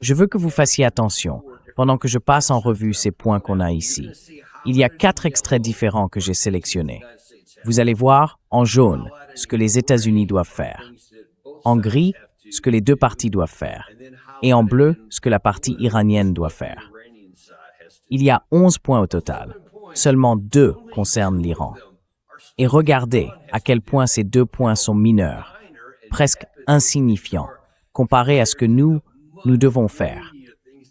Je veux que vous fassiez attention pendant que je passe en revue ces points qu'on a ici. Il y a 4 extraits différents que j'ai sélectionnés. Vous allez voir en jaune ce que les États-Unis doivent faire, en gris ce que les deux parties doivent faire, et en bleu ce que la partie iranienne doit faire. Il y a 11 points au total. Seulement 2 concernent l'Iran. Et regardez à quel point ces 2 points sont mineurs, presque insignifiants, comparés à ce que nous devons faire.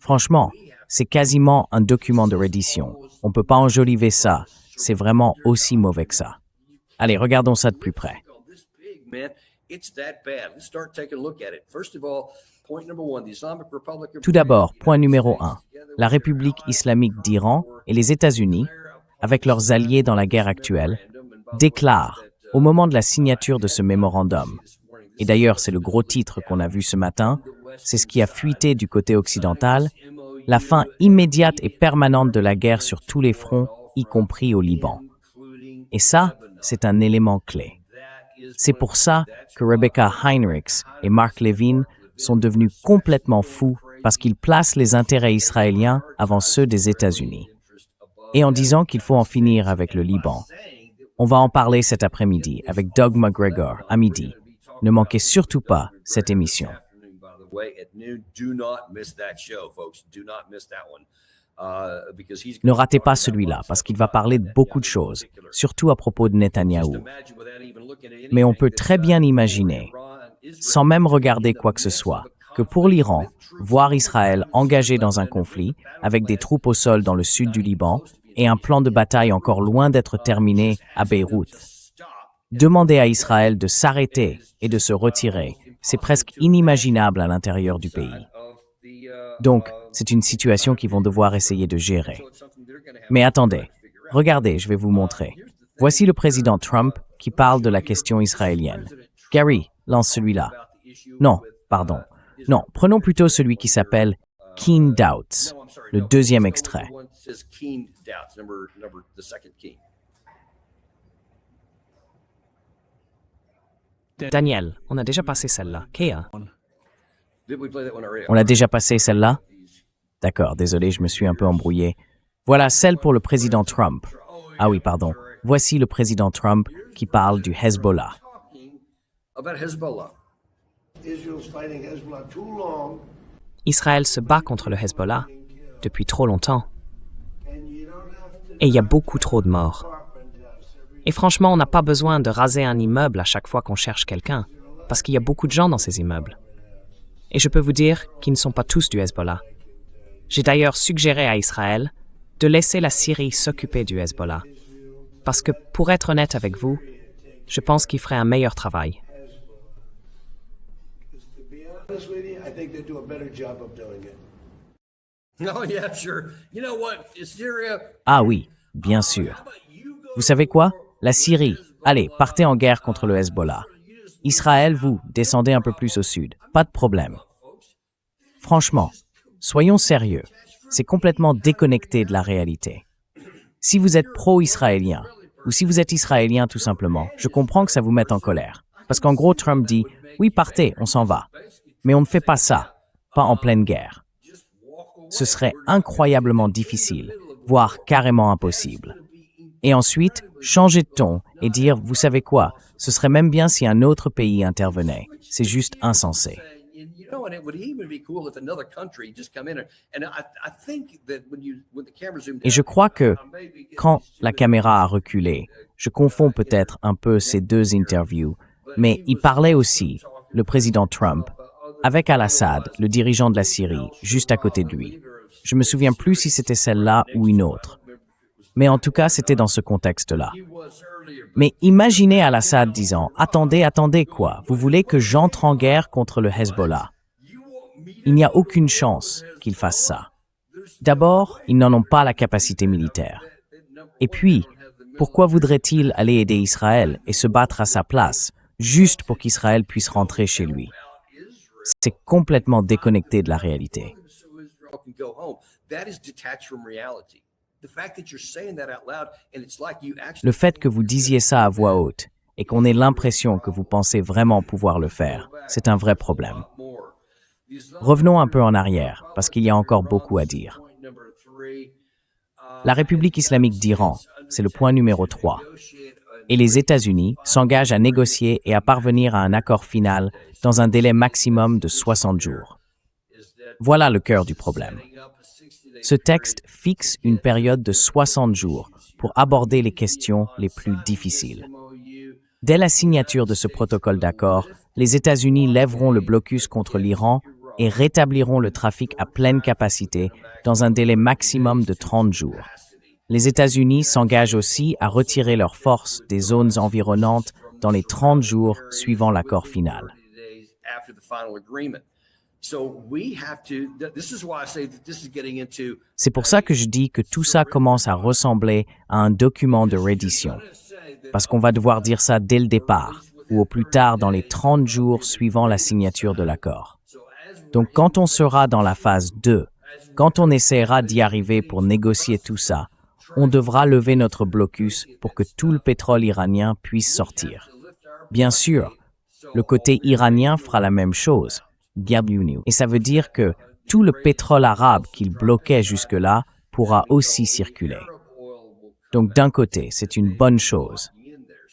Franchement, c'est quasiment un document de reddition. On ne peut pas enjoliver ça. C'est vraiment aussi mauvais que ça. Allez, regardons ça de plus près. Tout d'abord, point numéro 1. La République islamique d'Iran et les États-Unis, avec leurs alliés dans la guerre actuelle, déclarent, au moment de la signature de ce mémorandum, et d'ailleurs c'est le gros titre qu'on a vu ce matin, c'est ce qui a fuité du côté occidental, la fin immédiate et permanente de la guerre sur tous les fronts, y compris au Liban. Et ça, c'est un élément clé. C'est pour ça que Rebecca Heinrichs et Mark Levin sont devenus complètement fous parce qu'ils placent les intérêts israéliens avant ceux des États-Unis. Et en disant qu'il faut en finir avec le Liban. On va en parler cet après-midi avec Doug McGregor à midi. Ne manquez surtout pas cette émission. Ne ratez pas celui-là parce qu'il va parler de beaucoup de choses, surtout à propos de Netanyahou. Mais on peut très bien imaginer, sans même regarder quoi que ce soit, que pour l'Iran, voir Israël engagé dans un conflit avec des troupes au sol dans le sud du Liban et un plan de bataille encore loin d'être terminé à Beyrouth. Demander à Israël de s'arrêter et de se retirer, c'est presque inimaginable à l'intérieur du pays. Donc, c'est une situation qu'ils vont devoir essayer de gérer. Mais attendez, regardez, je vais vous montrer. Voici le président Trump qui parle de la question israélienne. Gary, lance celui-là. Non, pardon. Non, prenons plutôt celui qui s'appelle Keen Doubts, le deuxième extrait. Daniel, on a déjà passé celle-là. Kea? On a déjà passé celle-là? D'accord, désolé, je me suis un peu embrouillé. Voilà celle pour le président Trump. Ah oui, pardon. Voici le président Trump qui parle du Hezbollah. Israël se bat contre le Hezbollah depuis trop longtemps. Et il y a beaucoup trop de morts. Et franchement, on n'a pas besoin de raser un immeuble à chaque fois qu'on cherche quelqu'un, parce qu'il y a beaucoup de gens dans ces immeubles. Et je peux vous dire qu'ils ne sont pas tous du Hezbollah. J'ai d'ailleurs suggéré à Israël de laisser la Syrie s'occuper du Hezbollah. Parce que, pour être honnête avec vous, je pense qu'il ferait un meilleur travail. Ah oui, bien sûr. Vous savez quoi? La Syrie, allez, partez en guerre contre le Hezbollah. Israël, vous, descendez un peu plus au sud. Pas de problème. Franchement, soyons sérieux. C'est complètement déconnecté de la réalité. Si vous êtes pro-israélien, ou si vous êtes israélien tout simplement, je comprends que ça vous mette en colère. Parce qu'en gros, Trump dit, oui, partez, on s'en va. Mais on ne fait pas ça, pas en pleine guerre. Ce serait incroyablement difficile, voire carrément impossible. Et ensuite, changer de ton et dire, vous savez quoi, ce serait même bien si un autre pays intervenait. C'est juste insensé. Et je crois que, quand la caméra a reculé, je confonds peut-être un peu ces deux interviews, mais il parlait aussi, le président Trump, avec Al-Assad, le dirigeant de la Syrie, juste à côté de lui. Je me souviens plus si c'était celle-là ou une autre. Mais en tout cas, c'était dans ce contexte-là. Mais imaginez Al-Assad disant « Attendez, quoi, vous voulez que j'entre en guerre contre le Hezbollah ?» Il n'y a aucune chance qu'ils fassent ça. D'abord, ils n'en ont pas la capacité militaire. Et puis, pourquoi voudraient-ils aller aider Israël et se battre à sa place, juste pour qu'Israël puisse rentrer chez lui? C'est complètement déconnecté de la réalité. Le fait que vous disiez ça à voix haute et qu'on ait l'impression que vous pensez vraiment pouvoir le faire, c'est un vrai problème. Revenons un peu en arrière, parce qu'il y a encore beaucoup à dire. La République islamique d'Iran, c'est le point numéro 3. Et les États-Unis s'engagent à négocier et à parvenir à un accord final dans un délai maximum de 60 jours. Voilà le cœur du problème. Ce texte fixe une période de 60 jours pour aborder les questions les plus difficiles. Dès la signature de ce protocole d'accord, les États-Unis lèveront le blocus contre l'Iran et rétabliront le trafic à pleine capacité dans un délai maximum de 30 jours. Les États-Unis s'engagent aussi à retirer leurs forces des zones environnantes dans les 30 jours suivant l'accord final. C'est pour ça que je dis que tout ça commence à ressembler à un document de reddition, parce qu'on va devoir dire ça dès le départ, ou au plus tard dans les 30 jours suivant la signature de l'accord. Donc quand on sera dans la phase 2, quand on essaiera d'y arriver pour négocier tout ça, on devra lever notre blocus pour que tout le pétrole iranien puisse sortir. Bien sûr, le côté iranien fera la même chose, et ça veut dire que tout le pétrole arabe qu'il bloquait jusque-là pourra aussi circuler. Donc d'un côté, c'est une bonne chose,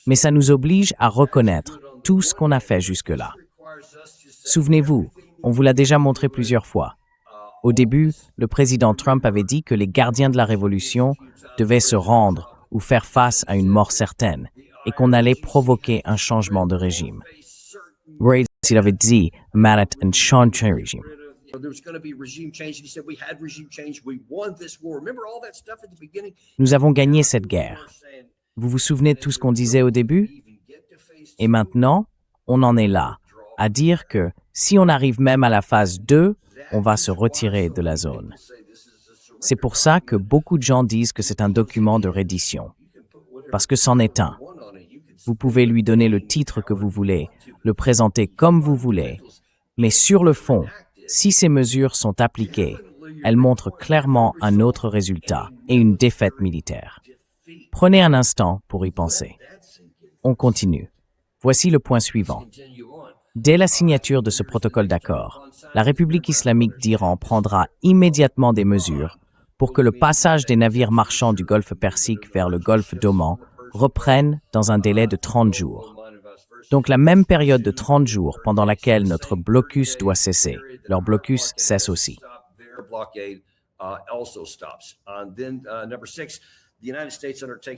mais ça nous oblige à reconnaître tout ce qu'on a fait jusque-là. Souvenez-vous, on vous l'a déjà montré plusieurs fois. Au début, le président Trump avait dit que les gardiens de la révolution devaient se rendre ou faire face à une mort certaine et qu'on allait provoquer un changement de régime. Reid, il avait dit, Marat and Sean régime. Nous avons gagné cette guerre. Vous vous souvenez de tout ce qu'on disait au début? Et maintenant, on en est là, à dire que si on arrive même à la phase 2, on va se retirer de la zone. C'est pour ça que beaucoup de gens disent que c'est un document de reddition, parce que c'en est un. Vous pouvez lui donner le titre que vous voulez, le présenter comme vous voulez, mais sur le fond, si ces mesures sont appliquées, elles montrent clairement un autre résultat et une défaite militaire. Prenez un instant pour y penser. On continue. Voici le point suivant. Dès la signature de ce protocole d'accord, la République islamique d'Iran prendra immédiatement des mesures pour que le passage des navires marchands du golfe Persique vers le golfe d'Oman reprenne dans un délai de 30 jours. Donc la même période de 30 jours pendant laquelle notre blocus doit cesser, leur blocus cesse aussi.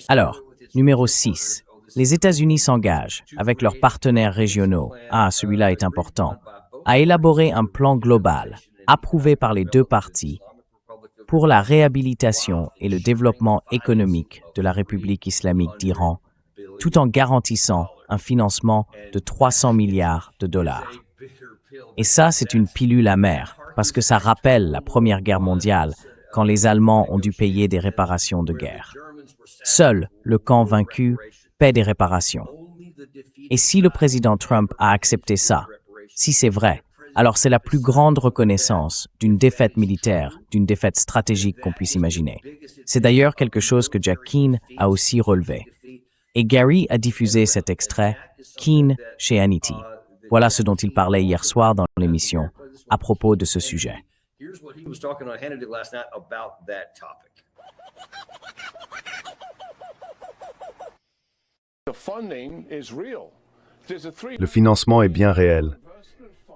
Alors, numéro 6. Les États-Unis s'engagent, avec leurs partenaires régionaux, celui-là est important, à élaborer un plan global, approuvé par les deux parties, pour la réhabilitation et le développement économique de la République islamique d'Iran, tout en garantissant un financement de 300 milliards de dollars. Et ça, c'est une pilule amère, parce que ça rappelle la Première Guerre mondiale, quand les Allemands ont dû payer des réparations de guerre. Seul le camp vaincu paie des réparations. Et si le président Trump a accepté ça, si c'est vrai, alors c'est la plus grande reconnaissance d'une défaite militaire, d'une défaite stratégique qu'on puisse imaginer. C'est d'ailleurs quelque chose que Jack Keane a aussi relevé. Et Gary a diffusé cet extrait, Keane, chez Hannity. Voilà ce dont il parlait hier soir dans l'émission, à propos de ce sujet. Le financement est bien réel.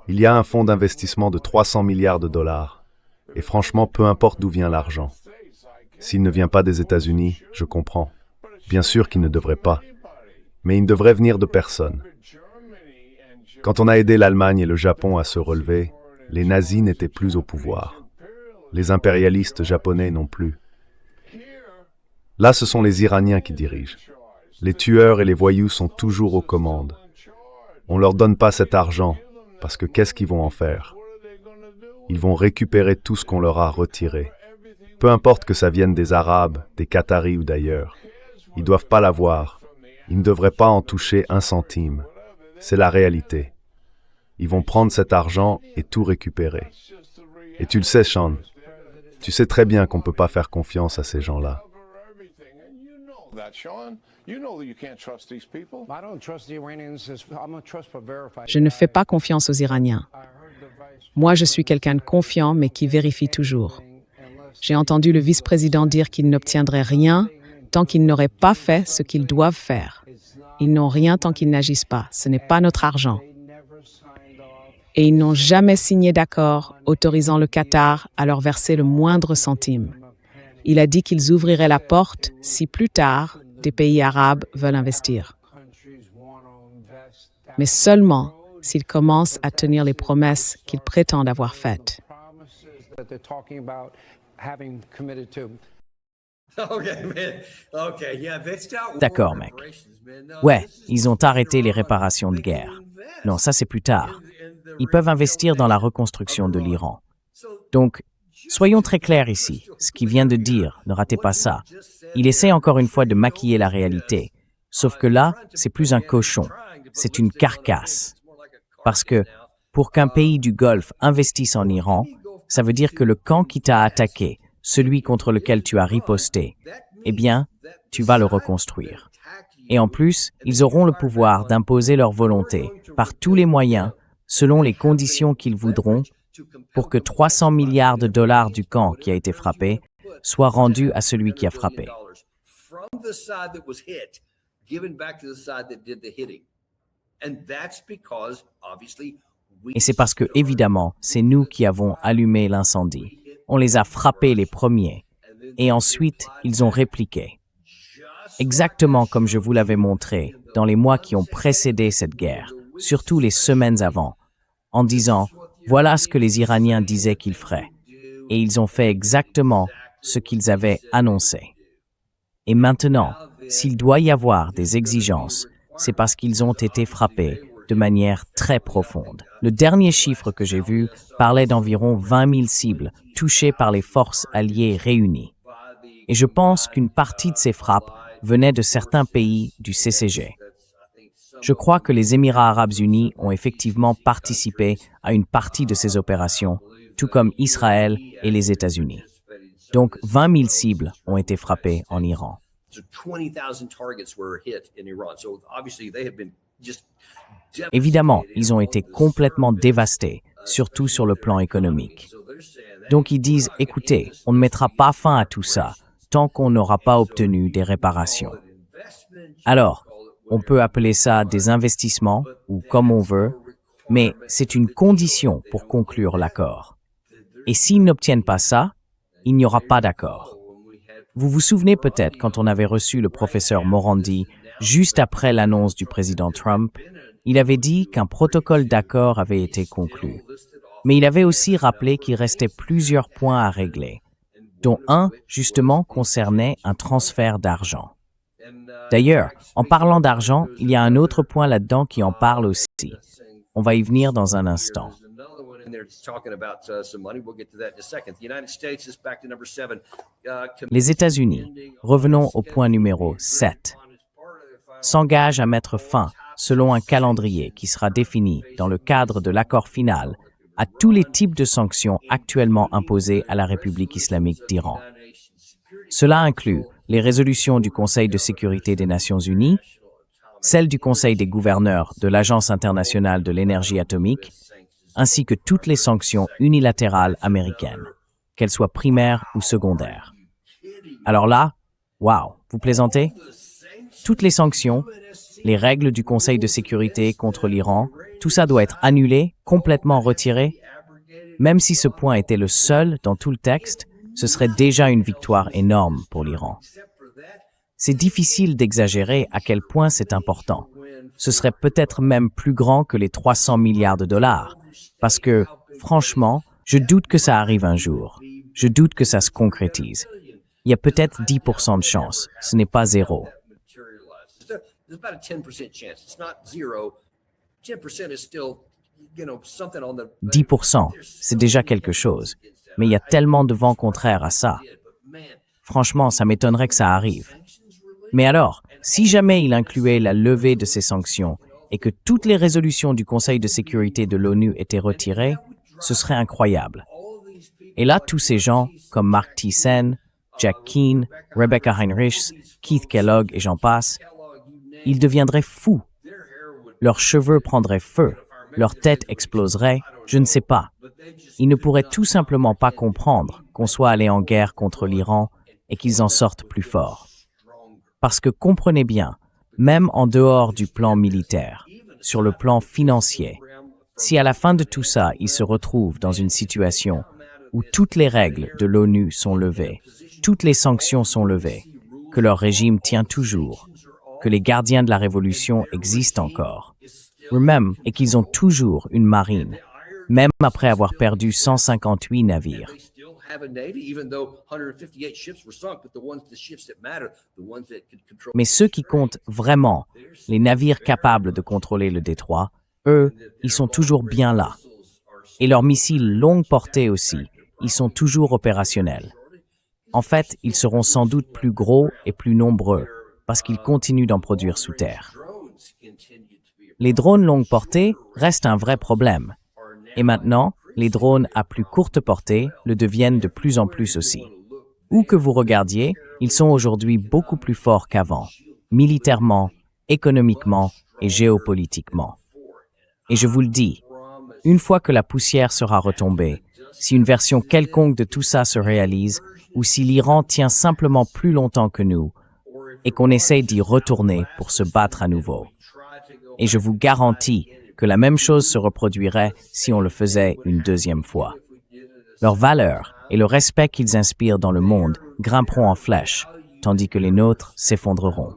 Il y a un fonds d'investissement de 300 milliards de dollars. Et franchement, peu importe d'où vient l'argent. S'il ne vient pas des États-Unis, je comprends. Bien sûr qu'il ne devrait pas. Mais il ne devrait venir de personne. Quand on a aidé l'Allemagne et le Japon à se relever, les nazis n'étaient plus au pouvoir. Les impérialistes japonais non plus. Là, ce sont les Iraniens qui dirigent. Les tueurs et les voyous sont toujours aux commandes. On ne leur donne pas cet argent, parce que qu'est-ce qu'ils vont en faire? Ils vont récupérer tout ce qu'on leur a retiré. Peu importe que ça vienne des Arabes, des Qataris ou d'ailleurs. Ils ne doivent pas l'avoir. Ils ne devraient pas en toucher un centime. C'est la réalité. Ils vont prendre cet argent et tout récupérer. Et tu le sais, Sean. Tu sais très bien qu'on ne peut pas faire confiance à ces gens-là. Je ne fais pas confiance aux Iraniens. Moi, je suis quelqu'un de confiant, mais qui vérifie toujours. J'ai entendu le vice-président dire qu'ils n'obtiendraient rien tant qu'ils n'auraient pas fait ce qu'ils doivent faire. Ils n'ont rien tant qu'ils n'agissent pas. Ce n'est pas notre argent. Et ils n'ont jamais signé d'accord autorisant le Qatar à leur verser le moindre centime. Il a dit qu'ils ouvriraient la porte si plus tard des pays arabes veulent investir. Mais seulement s'ils commencent à tenir les promesses qu'ils prétendent avoir faites. D'accord, mec. Ouais, ils ont arrêté les réparations de guerre. Non, ça c'est plus tard. Ils peuvent investir dans la reconstruction de l'Iran. Donc, soyons très clairs ici. Ce qu'il vient de dire, ne ratez pas ça. Il essaie encore une fois de maquiller la réalité. Sauf que là, c'est plus un cochon. C'est une carcasse. Parce que, pour qu'un pays du Golfe investisse en Iran, ça veut dire que le camp qui t'a attaqué, celui contre lequel tu as riposté, eh bien, tu vas le reconstruire. Et en plus, ils auront le pouvoir d'imposer leur volonté, par tous les moyens, selon les conditions qu'ils voudront, pour que 300 milliards de dollars du camp qui a été frappé soient rendus à celui qui a frappé. Et c'est parce que, évidemment, c'est nous qui avons allumé l'incendie. On les a frappés les premiers. Et ensuite, ils ont répliqué. Exactement comme je vous l'avais montré dans les mois qui ont précédé cette guerre, surtout les semaines avant, en disant « Voilà ce que les Iraniens disaient qu'ils feraient. » Et ils ont fait exactement ce qu'ils avaient annoncé. Et maintenant, s'il doit y avoir des exigences, c'est parce qu'ils ont été frappés de manière très profonde. Le dernier chiffre que j'ai vu parlait d'environ 20 000 cibles touchées par les forces alliées réunies. Et je pense qu'une partie de ces frappes venait de certains pays du CCG. Je crois que les Émirats arabes unis ont effectivement participé à une partie de ces opérations, tout comme Israël et les États-Unis. Donc 20 000 cibles ont été frappées en Iran. Évidemment, ils ont été complètement dévastés, surtout sur le plan économique. Donc ils disent, écoutez, on ne mettra pas fin à tout ça tant qu'on n'aura pas obtenu des réparations. Alors, on peut appeler ça des investissements ou comme on veut, mais c'est une condition pour conclure l'accord. Et s'ils n'obtiennent pas ça, il n'y aura pas d'accord. Vous vous souvenez peut-être quand on avait reçu le professeur Morandi juste après l'annonce du président Trump, il avait dit qu'un protocole d'accord avait été conclu. Mais il avait aussi rappelé qu'il restait plusieurs points à régler, dont un, justement, concernait un transfert d'argent. D'ailleurs, en parlant d'argent, il y a un autre point là-dedans qui en parle aussi. On va y venir dans un instant. Les États-Unis, revenons au point numéro 7, s'engagent à mettre fin, selon un calendrier qui sera défini dans le cadre de l'accord final, à tous les types de sanctions actuellement imposées à la République islamique d'Iran. Cela inclut les résolutions du Conseil de sécurité des Nations unies, celles du Conseil des gouverneurs de l'Agence internationale de l'énergie atomique, ainsi que toutes les sanctions unilatérales américaines, qu'elles soient primaires ou secondaires. Alors là, waouh, vous plaisantez? Toutes les sanctions, les règles du Conseil de sécurité contre l'Iran, tout ça doit être annulé, complètement retiré. Même si ce point était le seul dans tout le texte, ce serait déjà une victoire énorme pour l'Iran. C'est difficile d'exagérer à quel point c'est important. Ce serait peut-être même plus grand que les 300 milliards de dollars, parce que, franchement, je doute que ça arrive un jour. Je doute que ça se concrétise. Il y a peut-être 10% de chance, ce n'est pas zéro. 10%, c'est déjà quelque chose, mais il y a tellement de vent contraire à ça. Franchement, ça m'étonnerait que ça arrive. Mais alors, si jamais il incluait la levée de ces sanctions et que toutes les résolutions du Conseil de sécurité de l'ONU étaient retirées, ce serait incroyable. Et là, tous ces gens, comme Mark T. Sen, Jack Keane, Rebecca Heinrichs, Keith Kellogg et j'en passe, ils deviendraient fous. Leurs cheveux prendraient feu, leur tête exploserait, je ne sais pas. Ils ne pourraient tout simplement pas comprendre qu'on soit allé en guerre contre l'Iran et qu'ils en sortent plus forts. Parce que comprenez bien, même en dehors du plan militaire, sur le plan financier, si à la fin de tout ça, ils se retrouvent dans une situation où toutes les règles de l'ONU sont levées, toutes les sanctions sont levées, que leur régime tient toujours, que les gardiens de la révolution existent encore, même et qu'ils ont toujours une marine, même après avoir perdu 158 navires. Mais ceux qui comptent vraiment, les navires capables de contrôler le détroit, eux, ils sont toujours bien là. Et leurs missiles longue portée aussi, ils sont toujours opérationnels. En fait, ils seront sans doute plus gros et plus nombreux, parce qu'ils continuent d'en produire sous terre. Les drones longue portée restent un vrai problème. Et maintenant, les drones à plus courte portée le deviennent de plus en plus aussi. Où que vous regardiez, ils sont aujourd'hui beaucoup plus forts qu'avant, militairement, économiquement et géopolitiquement. Et je vous le dis, une fois que la poussière sera retombée, si une version quelconque de tout ça se réalise, ou si l'Iran tient simplement plus longtemps que nous, et qu'on essaye d'y retourner pour se battre à nouveau. Et je vous garantis que la même chose se reproduirait si on le faisait une deuxième fois. Leurs valeurs et le respect qu'ils inspirent dans le monde grimperont en flèche, tandis que les nôtres s'effondreront.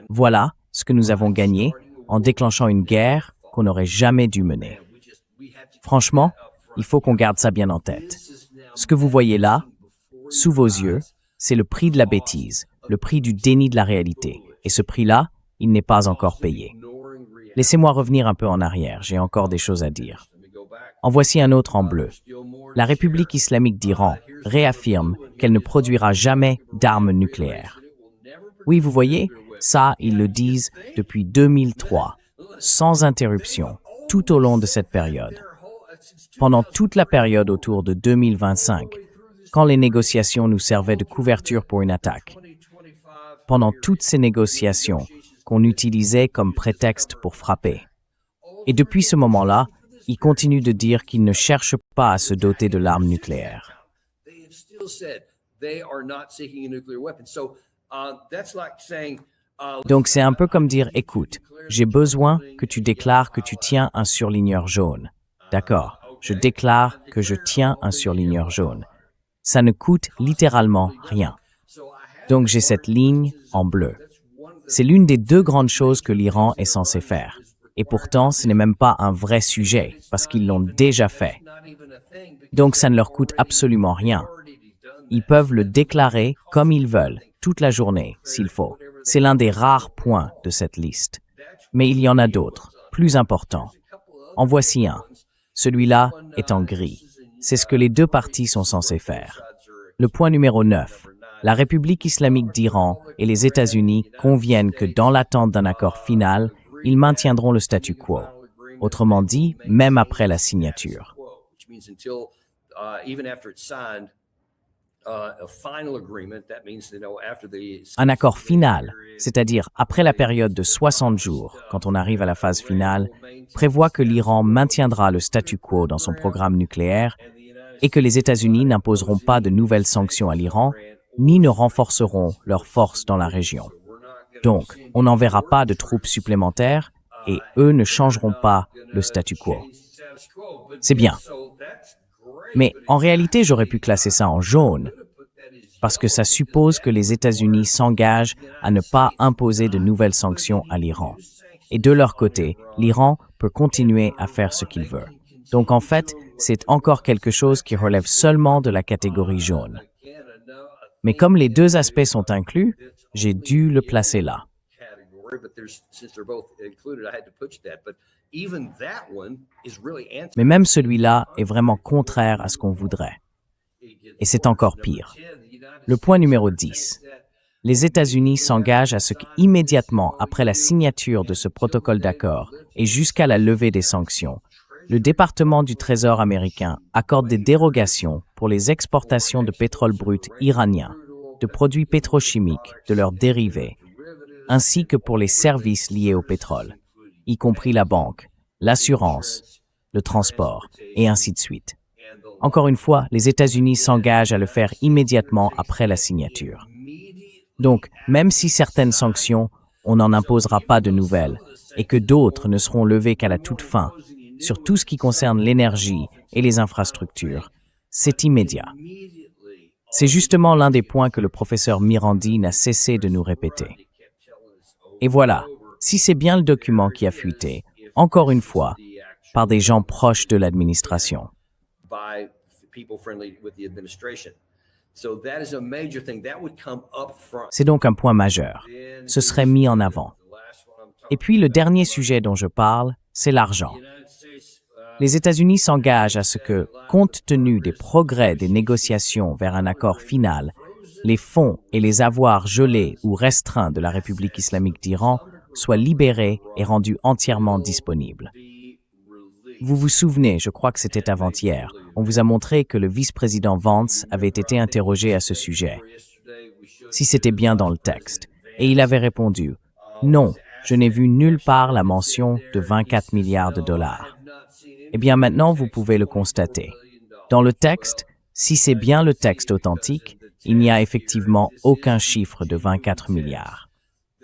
Voilà ce que nous avons gagné en déclenchant une guerre qu'on n'aurait jamais dû mener. Franchement, il faut qu'on garde ça bien en tête. Ce que vous voyez là, sous vos yeux, c'est le prix de la bêtise, le prix du déni de la réalité. Et ce prix-là, il n'est pas encore payé. Laissez-moi revenir un peu en arrière, j'ai encore des choses à dire. En voici un autre en bleu. La République islamique d'Iran réaffirme qu'elle ne produira jamais d'armes nucléaires. Oui, vous voyez, ça, ils le disent depuis 2003, sans interruption, tout au long de cette période. Pendant toute la période autour de 2025, quand les négociations nous servaient de couverture pour une attaque. Pendant toutes ces négociations qu'on utilisait comme prétexte pour frapper. Et depuis ce moment-là, ils continuent de dire qu'ils ne cherchent pas à se doter de l'arme nucléaire. Donc c'est un peu comme dire, écoute, j'ai besoin que tu déclares que tu tiens un surligneur jaune. D'accord, je déclare que je tiens un surligneur jaune. Ça ne coûte littéralement rien. Donc j'ai cette ligne en bleu. C'est l'une des deux grandes choses que l'Iran est censé faire. Et pourtant, ce n'est même pas un vrai sujet, parce qu'ils l'ont déjà fait. Donc ça ne leur coûte absolument rien. Ils peuvent le déclarer comme ils veulent, toute la journée, s'il faut. C'est l'un des rares points de cette liste. Mais il y en a d'autres, plus importants. En voici un. Celui-là est en gris. C'est ce que les deux parties sont censées faire. Le point numéro 9. La République islamique d'Iran et les États-Unis conviennent que dans l'attente d'un accord final, ils maintiendront le statu quo. Autrement dit, même après la signature. Un accord final, c'est-à-dire après la période de 60 jours, quand on arrive à la phase finale, prévoit que l'Iran maintiendra le statu quo dans son programme nucléaire et que les États-Unis n'imposeront pas de nouvelles sanctions à l'Iran, ni ne renforceront leurs forces dans la région. Donc, on n'enverra pas de troupes supplémentaires et eux ne changeront pas le statu quo. C'est bien. Mais en réalité, j'aurais pu classer ça en jaune, parce que ça suppose que les États-Unis s'engagent à ne pas imposer de nouvelles sanctions à l'Iran. Et de leur côté, l'Iran peut continuer à faire ce qu'il veut. Donc en fait, c'est encore quelque chose qui relève seulement de la catégorie jaune. Mais comme les deux aspects sont inclus, j'ai dû le placer là. Mais même celui-là est vraiment contraire à ce qu'on voudrait. Et c'est encore pire. Le point numéro 10. Les États-Unis s'engagent à ce qu'immédiatement après la signature de ce protocole d'accord et jusqu'à la levée des sanctions, le département du Trésor américain accorde des dérogations pour les exportations de pétrole brut iranien, de produits pétrochimiques, de leurs dérivés, ainsi que pour les services liés au pétrole, y compris la banque, l'assurance, le transport, et ainsi de suite. Encore une fois, les États-Unis s'engagent à le faire immédiatement après la signature. Donc, même si certaines sanctions, on n'en imposera pas de nouvelles, et que d'autres ne seront levées qu'à la toute fin, sur tout ce qui concerne l'énergie et les infrastructures, c'est immédiat. C'est justement l'un des points que le professeur Mirandi n'a cessé de nous répéter. Et voilà, si c'est bien le document qui a fuité, encore une fois, par des gens proches de l'administration. C'est donc un point majeur. Ce serait mis en avant. Et puis le dernier sujet dont je parle, c'est l'argent. Les États-Unis s'engagent à ce que, compte tenu des progrès des négociations vers un accord final, les fonds et les avoirs gelés ou restreints de la République islamique d'Iran soient libérés et rendus entièrement disponibles. Vous vous souvenez, je crois que c'était avant-hier, on vous a montré que le vice-président Vance avait été interrogé à ce sujet, si c'était bien dans le texte, et il avait répondu « Non, je n'ai vu nulle part la mention de 24 milliards de dollars. » Eh bien maintenant, vous pouvez le constater. Dans le texte, si c'est bien le texte authentique, il n'y a effectivement aucun chiffre de 24 milliards.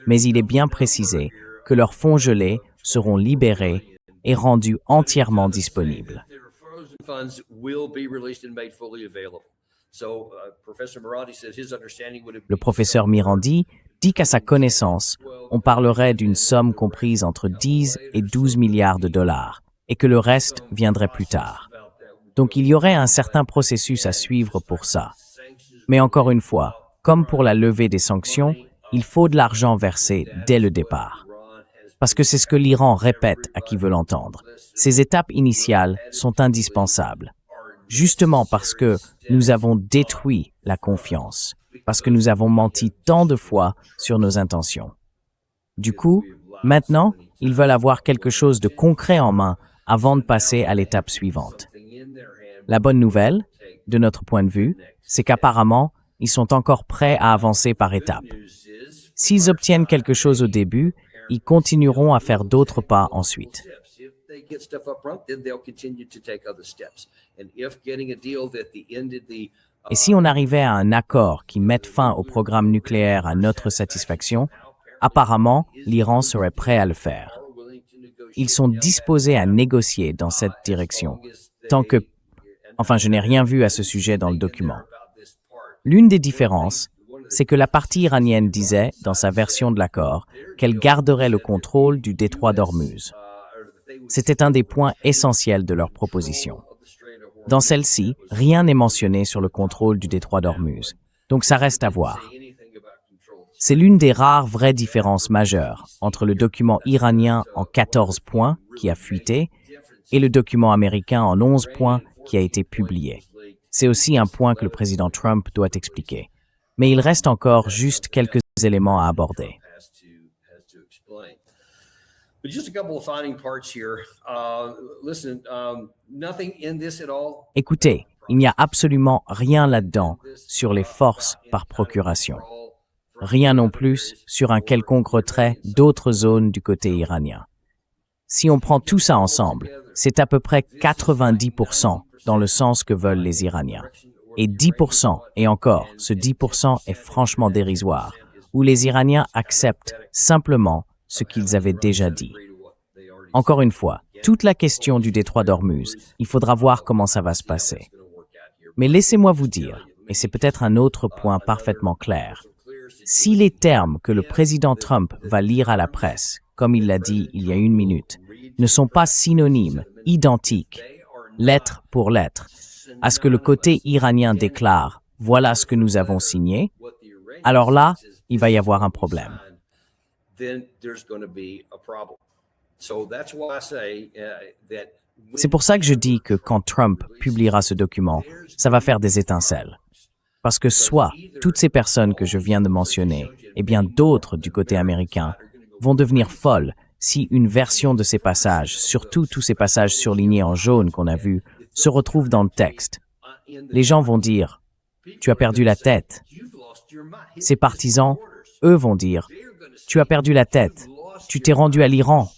Mais il est bien précisé que leurs fonds gelés seront libérés et rendus entièrement disponibles. Le professeur Mirandi dit qu'à sa connaissance, on parlerait d'une somme comprise entre 10 et 12 milliards de dollars et que le reste viendrait plus tard. Donc il y aurait un certain processus à suivre pour ça. Mais encore une fois, comme pour la levée des sanctions, il faut de l'argent versé dès le départ. Parce que c'est ce que l'Iran répète à qui veut l'entendre. Ces étapes initiales sont indispensables. Justement parce que nous avons détruit la confiance, parce que nous avons menti tant de fois sur nos intentions. Du coup, maintenant, ils veulent avoir quelque chose de concret en main avant de passer à l'étape suivante. La bonne nouvelle, de notre point de vue, c'est qu'apparemment, ils sont encore prêts à avancer par étapes. S'ils obtiennent quelque chose au début, ils continueront à faire d'autres pas ensuite. Et si on arrivait à un accord qui mette fin au programme nucléaire à notre satisfaction, apparemment, l'Iran serait prêt à le faire. Ils sont disposés à négocier dans cette direction, tant que... Enfin, je n'ai rien vu à ce sujet dans le document. L'une des différences, c'est que la partie iranienne disait, dans sa version de l'accord, qu'elle garderait le contrôle du détroit d'Ormuz. C'était un des points essentiels de leur proposition. Dans celle-ci, rien n'est mentionné sur le contrôle du détroit d'Ormuz, donc ça reste à voir. C'est l'une des rares vraies différences majeures entre le document iranien en 14 points, qui a fuité, et le document américain en 11 points, qui a été publié. C'est aussi un point que le président Trump doit expliquer. Mais il reste encore juste quelques éléments à aborder. Écoutez, il n'y a absolument rien là-dedans sur les forces par procuration. Rien non plus sur un quelconque retrait d'autres zones du côté iranien. Si on prend tout ça ensemble, c'est à peu près 90% dans le sens que veulent les Iraniens. Et 10%, et encore, ce 10% est franchement dérisoire, où les Iraniens acceptent simplement ce qu'ils avaient déjà dit. Encore une fois, toute la question du détroit d'Ormuz, il faudra voir comment ça va se passer. Mais laissez-moi vous dire, et c'est peut-être un autre point parfaitement clair, si les termes que le président Trump va lire à la presse, comme il l'a dit il y a 1 minute, ne sont pas synonymes, identiques, lettre pour lettre, à ce que le côté iranien déclare « voilà ce que nous avons signé », alors là, il va y avoir un problème. C'est pour ça que je dis que quand Trump publiera ce document, ça va faire des étincelles. Parce que soit toutes ces personnes que je viens de mentionner, et bien d'autres du côté américain, vont devenir folles si une version de ces passages, surtout tous ces passages surlignés en jaune qu'on a vus, se retrouvent dans le texte. Les gens vont dire « Tu as perdu la tête ». Ces partisans, eux, vont dire Tu as perdu la tête. Tu t'es rendu à l'Iran.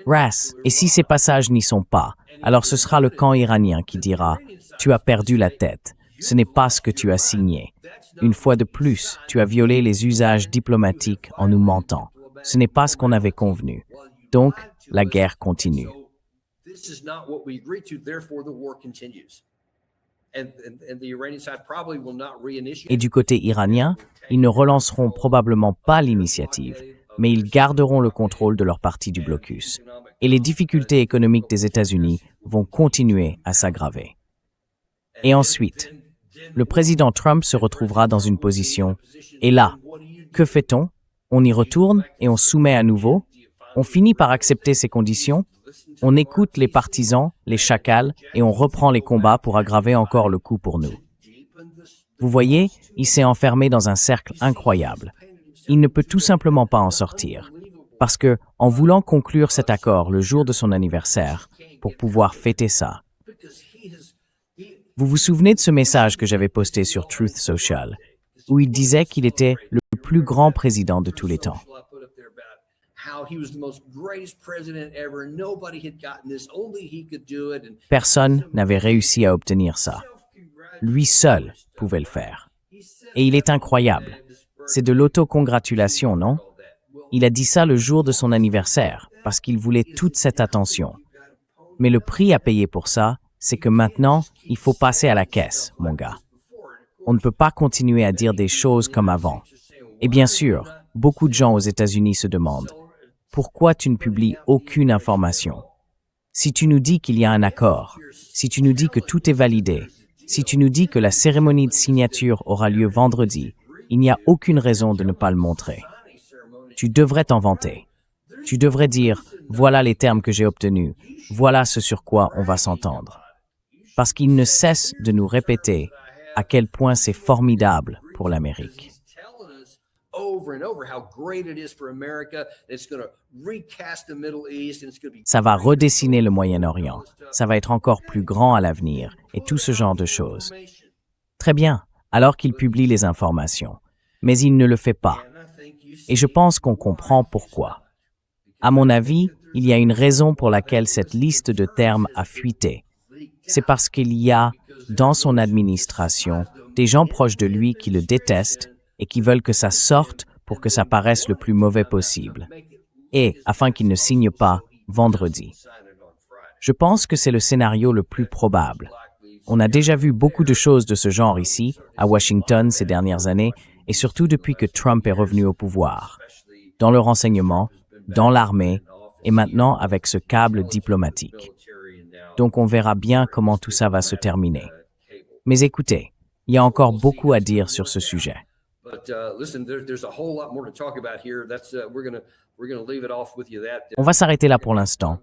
Ras. Et si ces passages n'y sont pas, alors ce sera le camp iranien qui dira « Tu as perdu la tête. Ce n'est pas ce que tu as signé. Une fois de plus, tu as violé les usages diplomatiques en nous mentant. Ce n'est pas ce qu'on avait convenu. Donc, la guerre continue. » Et du côté iranien, ils ne relanceront probablement pas l'initiative, mais ils garderont le contrôle de leur partie du blocus. Et les difficultés économiques des États-Unis vont continuer à s'aggraver. Et ensuite, le président Trump se retrouvera dans une position. Et là, que fait-on? On y retourne et on soumet à nouveau? On finit par accepter ces conditions? On écoute les partisans, les chacals, et on reprend les combats pour aggraver encore le coup pour nous. Vous voyez, il s'est enfermé dans un cercle incroyable. Il ne peut tout simplement pas en sortir. Parce que, en voulant conclure cet accord le jour de son anniversaire, pour pouvoir fêter ça, vous vous souvenez de ce message que j'avais posté sur Truth Social, où il disait qu'il était le plus grand président de tous les temps. Personne n'avait réussi à obtenir ça. Lui seul pouvait le faire. Et il est incroyable. C'est de l'autocongratulation, non? Il a dit ça le jour de son anniversaire, parce qu'il voulait toute cette attention. Mais le prix à payer pour ça, c'est que maintenant, il faut passer à la caisse, mon gars. On ne peut pas continuer à dire des choses comme avant. Et bien sûr, beaucoup de gens aux États-Unis se demandent « Pourquoi tu ne publies aucune information? Si tu nous dis qu'il y a un accord, si tu nous dis que tout est validé, si tu nous dis que la cérémonie de signature aura lieu vendredi, il n'y a aucune raison de ne pas le montrer. Tu devrais t'en vanter. Tu devrais dire « Voilà les termes que j'ai obtenus, voilà ce sur quoi on va s'entendre. » Parce qu'il ne cesse de nous répéter à quel point c'est formidable pour l'Amérique. Ça va redessiner le Moyen-Orient. Ça va être encore plus grand à l'avenir et tout ce genre de choses. Très bien, alors qu'il publie les informations. Mais il ne le fait pas. Et je pense qu'on comprend pourquoi. À mon avis, il y a une raison pour laquelle cette liste de termes a fuité. C'est parce qu'il y a, dans son administration, des gens proches de lui qui le détestent et qui veulent que ça sorte pour que ça paraisse le plus mauvais possible. Et, afin qu'il ne signe pas, vendredi. Je pense que c'est le scénario le plus probable. On a déjà vu beaucoup de choses de ce genre ici, à Washington ces dernières années, et surtout depuis que Trump est revenu au pouvoir. Dans le renseignement, dans l'armée, et maintenant avec ce câble diplomatique. Donc on verra bien comment tout ça va se terminer. Mais écoutez, il y a encore beaucoup à dire sur ce sujet. On va s'arrêter là pour l'instant,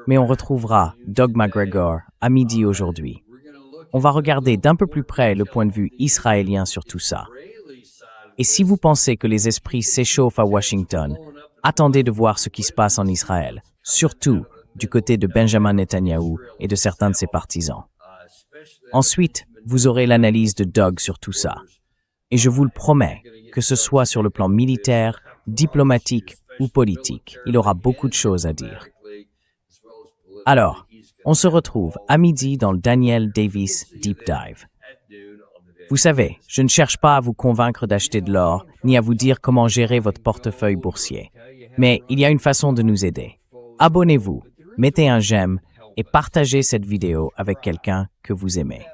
mais on retrouvera Doug McGregor à midi aujourd'hui. On va regarder d'un peu plus près le point de vue israélien sur tout ça. Et si vous pensez que les esprits s'échauffent à Washington, attendez de voir ce qui se passe en Israël, surtout du côté de Benjamin Netanyahou et de certains de ses partisans. Ensuite, vous aurez l'analyse de Doug sur tout ça. Et je vous le promets, que ce soit sur le plan militaire, diplomatique ou politique, il aura beaucoup de choses à dire. Alors, on se retrouve à midi dans le Daniel Davis Deep Dive. Vous savez, je ne cherche pas à vous convaincre d'acheter de l'or, ni à vous dire comment gérer votre portefeuille boursier. Mais il y a une façon de nous aider. Abonnez-vous, mettez un j'aime et partagez cette vidéo avec quelqu'un que vous aimez.